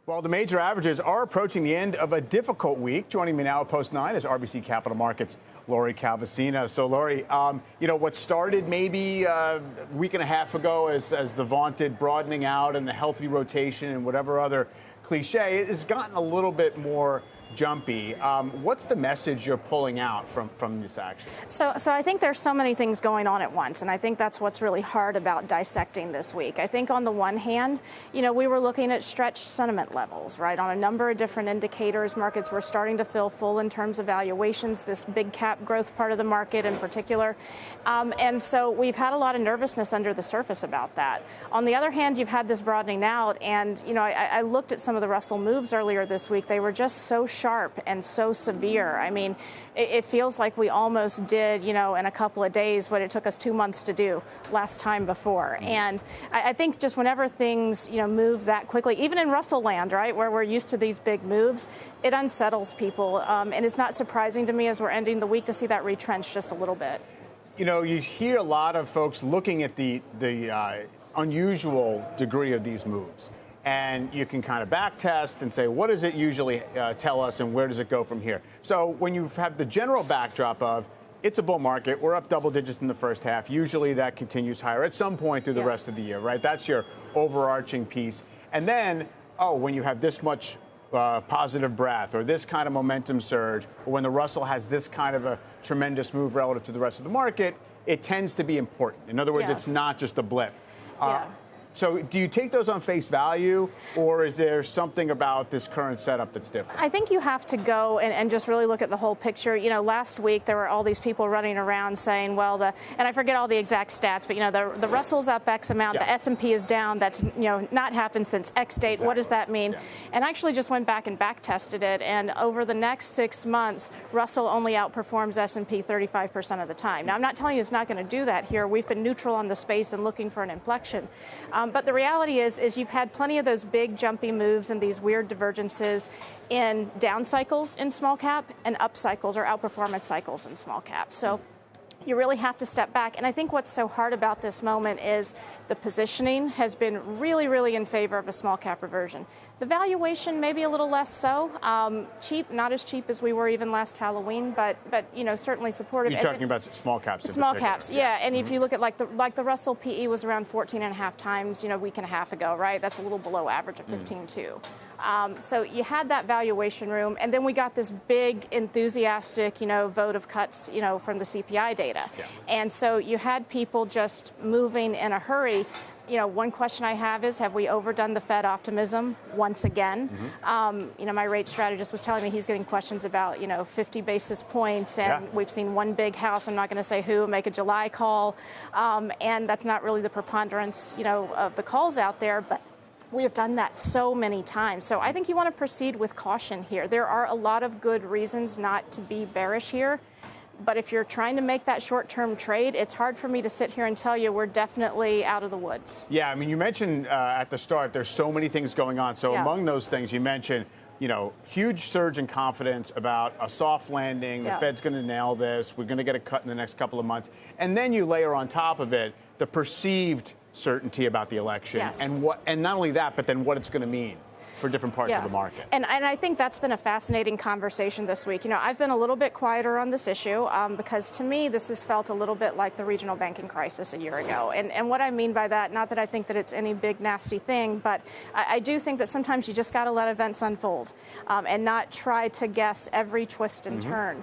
Well, the major averages are approaching the end of a difficult week. Joining me now at Post 9 is RBC Capital Markets, Lori Calvasina. So, Lori, what started maybe a week and a half ago as the vaunted broadening out and the healthy rotation and whatever other cliche has gotten a little bit more jumpy. What's the message you're pulling out from this action? So I think there's so many things going on at once, and I think that's what's really hard about dissecting this week. I think on the one hand, we were looking at stretched sentiment levels, right? On a number of different indicators, markets were starting to feel full in terms of valuations, this big cap growth part of the market in particular. And so we've had a lot of nervousness under the surface about that. On the other hand, you've had this broadening out, and, I looked at some of the Russell moves earlier this week. They were just so sharp and so severe. I mean, it feels like we almost did, in a couple of days what it took us 2 months to do last time before. And I think just whenever things, move that quickly, even in Russell land, right, where we're used to these big moves, it unsettles people. And it's not surprising to me as we're ending the week to see that retrench just a little bit. You hear a lot of folks looking at the unusual degree of these moves. And you can kind of back test and say, what does it usually tell us and where does it go from here? So when you have the general backdrop of it's a bull market, we're up double digits in the first half. Usually that continues higher at some point through the rest of the year, right? That's your overarching piece. And then, when you have this much positive breath or this kind of momentum surge, or when the Russell has this kind of a tremendous move relative to the rest of the market, it tends to be important. In other words, it's not just a blip. So do you take those on face value, or is there something about this current setup that's different? I think you have to go and just really look at the whole picture. Last week there were all these people running around saying, and I forget all the exact stats, but, the Russell's up X amount, the S&P is down. That's, not happened since X date. Exactly. What does that mean? Yeah. And I actually just went back and back tested it. And over the next 6 months, Russell only outperforms S&P 35% of the time. Now, I'm not telling you it's not going to do that here. We've been neutral on the space and looking for an inflection. But the reality is you've had plenty of those big jumpy moves and these weird divergences in down cycles in small cap and up cycles or outperformance cycles in small cap. So you really have to step back. And I think what's so hard about this moment is the positioning has been really, really in favor of a small cap reversion. The valuation maybe a little less so. Cheap, not as cheap as we were even last Halloween, but certainly supportive. You're talking about small caps. Small caps, yeah. And if you look at like the Russell PE was around 14.5 times, a week and a half ago, right? That's a little below average of 15.2. So you had that valuation room, and then we got this big enthusiastic, vote of cuts, from the CPI data. Yeah. And so you had people just moving in a hurry. One question I have is, have we overdone the Fed optimism once again? Mm-hmm. My rate strategist was telling me he's getting questions about, 50 basis points, and we've seen one big house, I'm not going to say who, make a July call, and that's not really the preponderance, of the calls out there, but we have done that so many times. So I think you want to proceed with caution here. There are a lot of good reasons not to be bearish here. But if you're trying to make that short-term trade, it's hard for me to sit here and tell you we're definitely out of the woods. Yeah, I mean, you mentioned at the start there's so many things going on. So among those things you mentioned, huge surge in confidence about a soft landing. The Fed's going to nail this. We're going to get a cut in the next couple of months. And then you layer on top of it the perceived certainty about the election. Yes. And not only that, but then what it's going to mean for different parts of the market. And I think that's been a fascinating conversation this week. I've been a little bit quieter on this issue because to me this has felt a little bit like the regional banking crisis a year ago. And what I mean by that, not that I think that it's any big nasty thing, but I do think that sometimes you just got to let events unfold and not try to guess every twist and turn.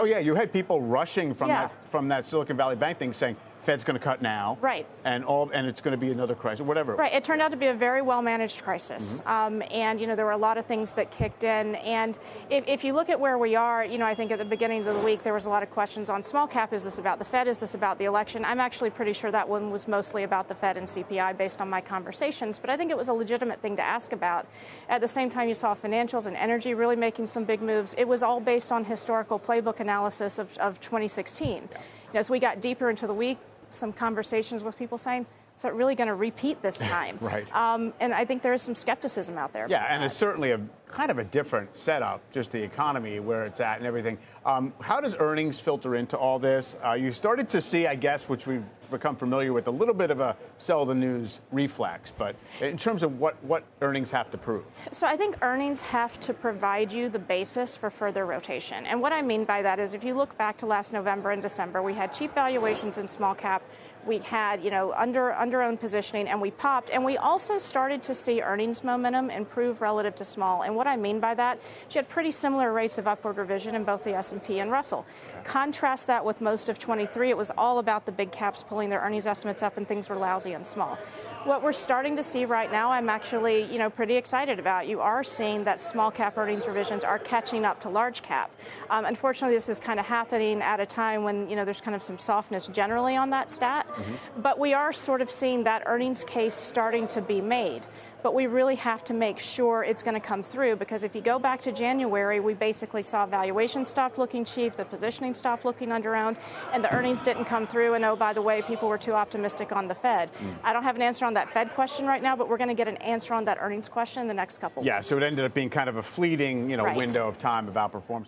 You had people rushing from that Silicon Valley Bank thing saying, Fed's going to cut now, right? And it's going to be another crisis, whatever. Right. It turned out to be a very well managed crisis, and there were a lot of things that kicked in. And if you look at where we are, I think at the beginning of the week there was a lot of questions on small cap. Is this about the Fed? Is this about the election? I'm actually pretty sure that one was mostly about the Fed and CPI based on my conversations. But I think it was a legitimate thing to ask about. At the same time, you saw financials and energy really making some big moves. It was all based on historical playbook analysis of 2016. Yeah. As we got deeper into the week, some conversations with people saying, is it really going to repeat this time? Right. And I think there is some skepticism out there. Yeah, and it's certainly a kind of a different setup, just the economy, where it's at and everything. How does earnings filter into all this? You started to see, I guess, which we've become familiar with a little bit of a sell the news reflex. But in terms of what earnings have to prove. So I think earnings have to provide you the basis for further rotation. And what I mean by that is if you look back to last November and December, we had cheap valuations in small cap. We had, under-owned positioning, and we popped. And we also started to see earnings momentum improve relative to small. And what I mean by that, you had pretty similar rates of upward revision in both the S&P and Russell. Okay. Contrast that with most of 23. It was all about the big caps pulling their earnings estimates up, and things were lousy and small. What we're starting to see right now, I'm actually, pretty excited about. You are seeing that small cap earnings revisions are catching up to large cap. Unfortunately, this is kind of happening at a time when, there's kind of some softness generally on that stat. Mm-hmm. But we are sort of seeing that earnings case starting to be made. But we really have to make sure it's going to come through, because if you go back to January, we basically saw valuation stopped looking cheap, the positioning stopped looking underowned, and the earnings didn't come through. And oh, by the way, people were too optimistic on the Fed. I don't have an answer on that Fed question right now, but we're going to get an answer on that earnings question in the next couple weeks. Yeah, so it ended up being kind of a fleeting, right. window of time of outperformance.